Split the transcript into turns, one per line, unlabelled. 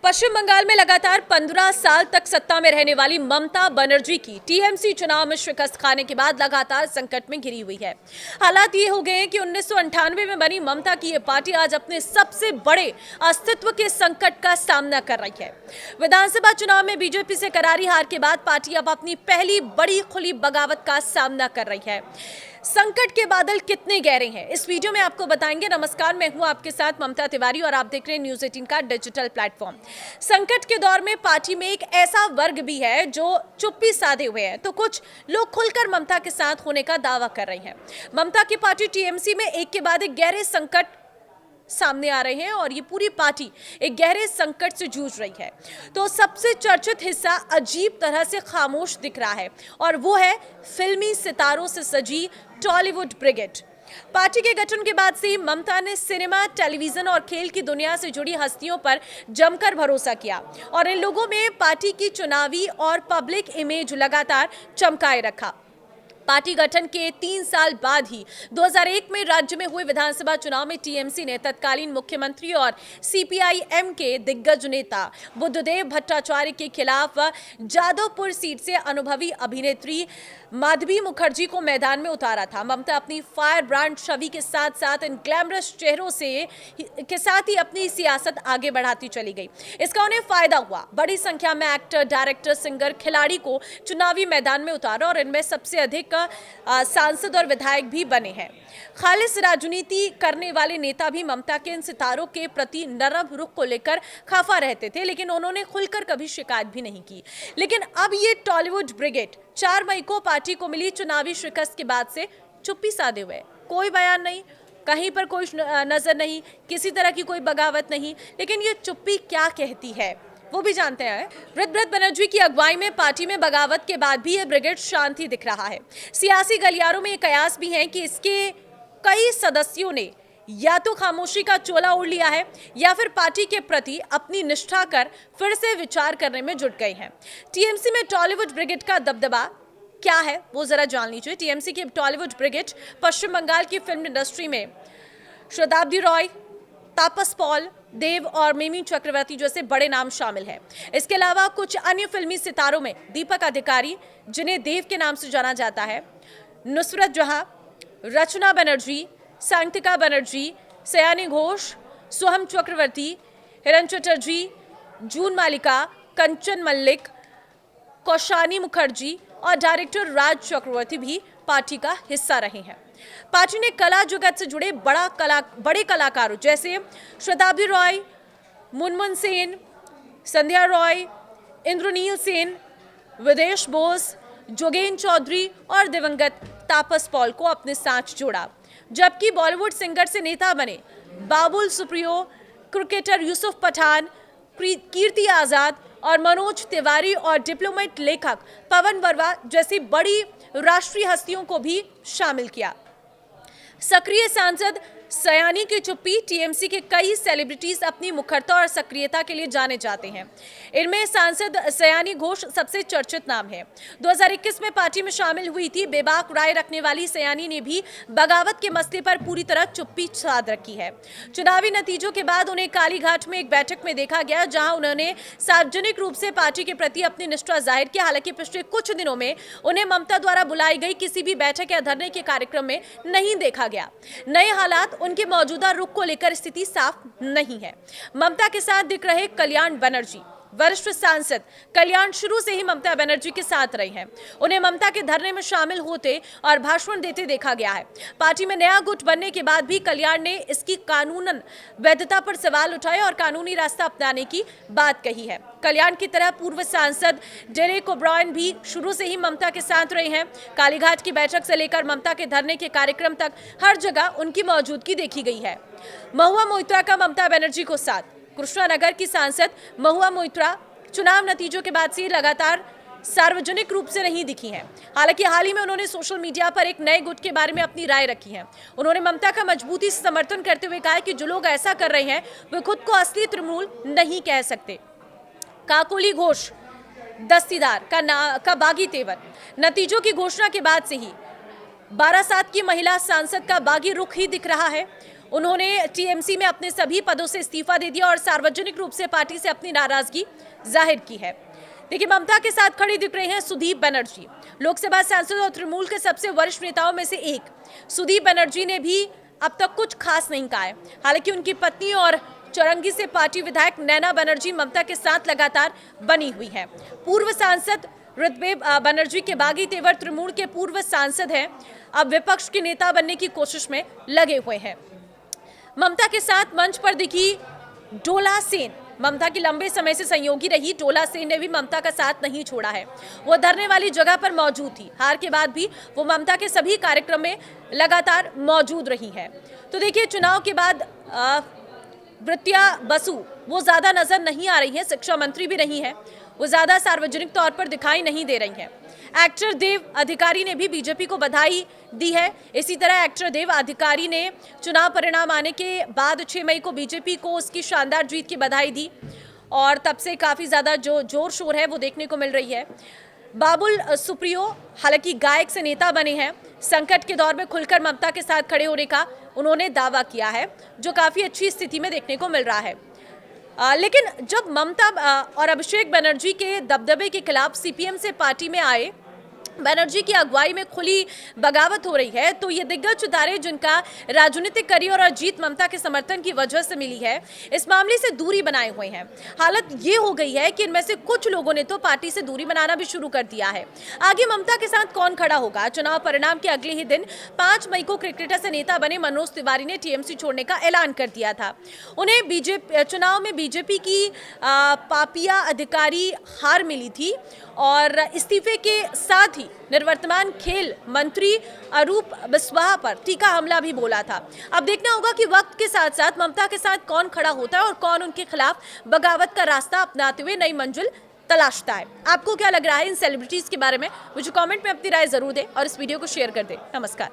पश्चिम बंगाल में लगातार 15 साल तक सत्ता में रहने वाली ममता बनर्जी की टीएमसी चुनाव में शिकस्त खाने के बाद लगातार संकट में घिरी हुई है। हालात ये हो गए हैं कि 1998 में बनी ममता की ये पार्टी आज अपने सबसे बड़े अस्तित्व के संकट का सामना कर रही है। विधानसभा चुनाव में बीजेपी से करारी हार के बाद पार्टी अब अपनी पहली बड़ी खुली बगावत का सामना कर रही है। संकट के बादल कितने गहरे हैं, इस वीडियो में आपको बताएंगे। नमस्कार, मैं हूं आपके साथ ममता तिवारी और आप देख रहे हैं न्यूज़ 18 का डिजिटल प्लेटफॉर्म। संकट के दौर में पार्टी में एक ऐसा वर्ग भी है जो चुप्पी साधे हुए हैं, तो कुछ लोग खुलकर ममता के साथ होने का दावा कर रहे हैं। ममता की पार्टी टीएमसी में एक के बाद एक गहरे संकट सामने आ रहे हैं और ये पूरी पार्टी एक गहरे संकट से जूझ रही है। तो सबसे चर्चित हिस्सा अजीब तरह से खामोश दिख रहा है और वो है फिल्मी सितारों से सजी टॉलीवुड ब्रिगेड। पार्टी के गठन के बाद से ममता ने सिनेमा, टेलीविजन और खेल की दुनिया से जुड़ी हस्तियों पर जमकर भरोसा किया और इन लोगों में पार्टी की चुनावी और पब्लिक इमेज लगातार चमकाए रखा। पार्टी गठन के 3 साल बाद ही 2001 में राज्य में हुए विधानसभा चुनाव में टीएमसी ने तत्कालीन मुख्यमंत्री और सीपीआई-एम के दिग्गज नेता बुद्धदेव भट्टाचार्य के खिलाफ जादवपुर सीट से अनुभवी अभिनेत्री माधवी मुखर्जी को मैदान में उतारा था। ममता अपनी फायर ब्रांड छवि के साथ साथ इन ग्लैमरस चेहरों के साथ ही अपनी सियासत आगे बढ़ाती चली गई। इसका उन्हें फायदा हुआ। बड़ी संख्या में एक्टर, डायरेक्टर, सिंगर, खिलाड़ी को चुनावी मैदान में उतारा और इनमें सबसे अधिक सांसद और विधायक भी बने हैं। खालिस राजनीति करने वाले नेता भी ममता के इन सितारों के प्रति नरम रुख को लेकर खफा रहते थे, लेकिन उन्होंने खुलकर कभी शिकायत भी नहीं की। लेकिन अब ये टॉलीवुड ब्रिगेड 4 मई को पार्टी को मिली चुनावी शिकस्त के बाद से चुप्पी साधे हुए, कोई बयान नहीं, कहीं पर कोई नजर नहीं, किसी तरह की कोई बगावत नहीं। लेकिन ये चुप्पी क्या कहती है वो भी जानते हैं। ब्रत बनर्जी की अगुवाई में पार्टी में बगावत के बाद भी यह ब्रिगेड शांति दिख रहा है। सियासी गलियारों में ये कयास भी हैं कि इसके कई सदस्यों ने या तो खामोशी का चोला ओढ़ लिया है या फिर पार्टी के प्रति अपनी निष्ठा कर फिर से विचार करने में जुट गए हैं। टीएमसी में टॉलीवुड ब्रिगेड का दबदबा क्या है वो जरा जान लीजिए। टीएमसी की टॉलीवुड ब्रिगेड पश्चिम बंगाल की फिल्म इंडस्ट्री में शताब्दी रॉय, तापस पॉल, देव और मिमी चक्रवर्ती जैसे बड़े नाम शामिल हैं। इसके अलावा कुछ अन्य फिल्मी सितारों में दीपक अधिकारी, जिन्हें देव के नाम से जाना जाता है, नुसरत जहां, रचना बनर्जी, सांतिका बनर्जी, सयानी घोष, सोहम चक्रवर्ती, हिरण चटर्जी, जून मालिका, कंचन मल्लिक, कौशानी मुखर्जी और डायरेक्टर राज चक्रवर्ती भी पार्टी का हिस्सा रहे हैं। पार्टी ने कला जगत से जुड़े बड़े कलाकारों जैसे शताब्दी रॉय, मुनमुन सेन, संध्या रॉय, इंद्रनील सेन, विदेश बोस, जोगेन चौधरी और दिवंगत तापस पॉल को अपने साथ जोड़ा। जबकि बॉलीवुड सिंगर से नेता बने बाबुल सुप्रियो, क्रिकेटर यूसुफ पठान, कीर्ति आजाद और मनोज तिवारी और डिप्लोमेट लेखक पवन वर्मा जैसी बड़ी राष्ट्रीय हस्तियों को भी शामिल किया। सक्रिय सांसद सयानी की चुप्पी। टीएमसी के कई सेलिब्रिटीज अपनी मुखरता और सक्रियता के लिए जाने जाते हैं। इनमें सांसद सयानी घोष सबसे चर्चित नाम है। 2021 में पार्टी में शामिल हुई थी। बेबाक राय रखने वाली सयानी ने भी बगावत के मसले पर पूरी तरह चुप्पी साध रखी है। चुनावी नतीजों के बाद उन्हें कालीघाट में एक बैठक में देखा गया, जहां उन्होंने सार्वजनिक रूप से पार्टी के प्रति अपनी निष्ठा जाहिर की। हालांकि पिछले कुछ दिनों में उन्हें ममता द्वारा बुलाई गई किसी भी बैठक या धरने के कार्यक्रम में नहीं देखा गया। नए हालात, उनके मौजूदा रुख को लेकर स्थिति साफ नहीं है। ममता के साथ दिख रहे कल्याण बनर्जी, वरिष्ठ सांसद कल्याण शुरू से ही ममता बनर्जी के साथ रहे हैं। उन्हें ममता के धरने में शामिल होते और भाषण देते देखा गया है। पार्टी में नया गुट बनने के बाद भी कल्याण ने इसकी कानूनन वैधता पर सवाल उठाए और कानूनी रास्ता अपनाने की बात कही है। कल्याण की तरह पूर्व सांसद डेरेक ओब्रायन भी शुरू से ही ममता के साथ रहे हैं। कालीघाट की बैठक से लेकर ममता के धरने के कार्यक्रम तक हर जगह उनकी मौजूदगी देखी गई है। महुआ मोइत्रा का ममता बनर्जी को साथ। कृष्णानगर की सांसद महुआ मोइत्रा चुनाव नतीजों के बाद से लगातार सार्वजनिक रूप से नहीं दिखी हैं। हालांकि हाल ही में उन्होंने सोशल मीडिया पर एक नए गुट के बारे में अपनी राय रखी है। उन्होंने ममता का मजबूती से समर्थन करते हुए कहा कि जो लोग ऐसा कर रहे हैं वे खुद को असली तृणमूल नहीं कह सकते। काकोली घोष दस्तीदार का बागी तेवर। नतीजों की घोषणा के बाद से ही बारासात की महिला सांसद का बागी रुख ही दिख रहा है। उन्होंने टीएमसी में अपने सभी पदों से इस्तीफा दे दिया और सार्वजनिक रूप से पार्टी से अपनी नाराजगी जाहिर की है। देखिए, ममता के साथ खड़ी दिख रहे हैं सुदीप बनर्जी, लोकसभा सांसद और तृणमूल के सबसे वरिष्ठ नेताओं में से एक। सुदीप बनर्जी ने भी अब तक कुछ खास नहीं कहा है। हालांकि उनकी पत्नी और चौरंगी से पार्टी विधायक नैना बनर्जी ममता के साथ लगातार बनी हुई है। पूर्व सांसद ऋत्विज बनर्जी के बागी तेवर तृणमूल के पूर्व सांसद हैं, अब विपक्ष के नेता बनने की कोशिश में लगे हुए हैं। ममता के साथ मंच पर दिखी डोला सेन, ममता की लंबे समय से सहयोगी रही डोला सेन ने भी ममता का साथ नहीं छोड़ा है। वो धरने वाली जगह पर मौजूद थी। हार के बाद भी वो ममता के सभी कार्यक्रम में लगातार मौजूद रही है। तो देखिए, चुनाव के बाद विद्या बसु वो ज्यादा नजर नहीं आ रही है, शिक्षा मंत्री भी नहीं है, वो ज्यादा सार्वजनिक तौर पर दिखाई नहीं दे रही है। एक्टर देव अधिकारी ने भी बीजेपी को बधाई दी है। इसी तरह एक्टर देव अधिकारी ने चुनाव परिणाम आने के बाद 6 मई को बीजेपी को उसकी शानदार जीत की बधाई दी और तब से काफी ज्यादा जो जोर शोर है वो देखने को मिल रही है। बाबुल सुप्रियो हालांकि गायक से नेता बने हैं। संकट के दौर में खुलकर ममता के साथ खड़े होने का उन्होंने दावा किया है, जो काफी अच्छी स्थिति में देखने को मिल रहा है। लेकिन जब ममता और अभिषेक बनर्जी के दबदबे के खिलाफ सीपीएम से पार्टी में आए, बनर्जी की अगुवाई में खुली बगावत हो रही है, तो ये दिग्गज सितारे जिनका राजनीतिक करियर और जीत ममता के समर्थन की वजह से मिली है, इस मामले से दूरी बनाए हुए हैं। हालत ये हो गई है कि इनमें से कुछ लोगों ने तो पार्टी से दूरी बनाना भी शुरू कर दिया है। आगे ममता के साथ कौन खड़ा होगा? चुनाव परिणाम के अगले ही दिन 5 मई को क्रिकेटर से नेता बने मनोज तिवारी ने टीएमसी छोड़ने का ऐलान कर दिया था। उन्हें चुनाव में बीजेपी की पापिया अधिकारी हार मिली थी और इस्तीफे के साथ ही निवर्तमान खेल मंत्री अरूप बिस्वाहा पर तीखा हमला भी बोला था। अब देखना होगा कि वक्त के साथ साथ ममता के साथ कौन खड़ा होता है और कौन उनके खिलाफ बगावत का रास्ता अपनाते हुए नई मंजिल तलाशता है। आपको क्या लग रहा है इन सेलिब्रिटीज के बारे में? मुझे कमेंट में अपनी राय जरूर दें और इस वीडियो को शेयर कर दें। नमस्कार।